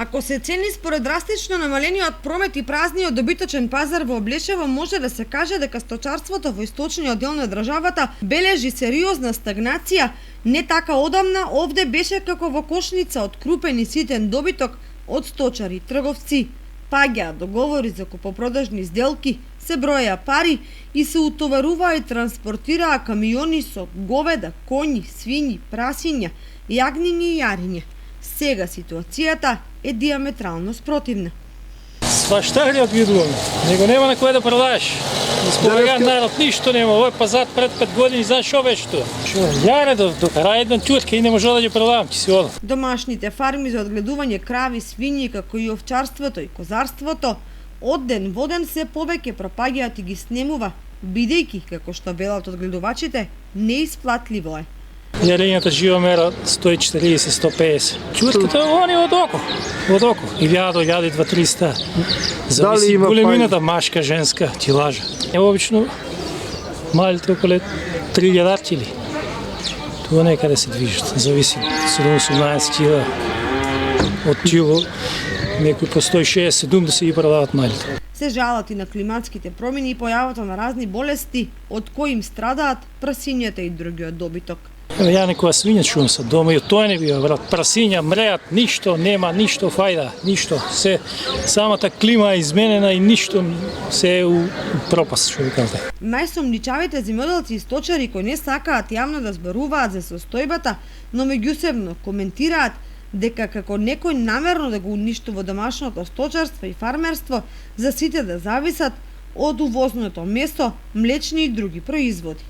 Ако се цени според драстично намалениот промет и празниот добиточен пазар во Облешево, може да се каже дека сточарството во источниот дел на државата бележи сериозна стагнација. Не така одамна овде беше како во кошница од крупен и ситен добиток од сточари, трговци. Паѓаа договори за купопродажни сделки, се броја пари и се утоваруваа и транспортираа камиони со говеда, коњи, свињи, прасиња, јагниња и јариња. Сега ситуацијата е диаметрално спротивна. Свашта ли одгледуваме? Него нема на кое да продаш. Испогајан народ ништо нема. Овој пазар пред 5 години, знаеш шо беше тоа? Јаре до кара една тюрка и не може да ја продавам, ќе си одам. Домашните фарми за одгледување крави, свињи, како и овчарството и козарството, од ден во ден се повеќе пропаѓаат и ги снемува, бидејќи, како што велат одгледувачите, неисплатливо е. Јарењата жива мера 140-150. Чутката они од око. 1000, 2-300. Зависи големината, машка, женска, ти лажа. Обично малите около 3000 или. Тоа некаде се движат. Зависи 18 од тило. Некои по 160-70 ги продават малите. Се жалат и на климатските промени и појавата на разни болести, од кои им страдаат прасињата и другиот добиток. Ја некоја свиња чувам се дома и од тоа не бива, брат. Прасиња мреат, ништо нема, ништо фајда, ништо. Се самата клима е изменена и ништо се е у пропаст, што ви кажете. Најсомничавите земјоделци и сточари кои не сакаат јавно да зборуваат за состојбата, но меѓусебно коментираат дека како некој намерно да го уништува домашното сточарство и фармерство, за сите да зависат од увозното месо, млечни и други производи.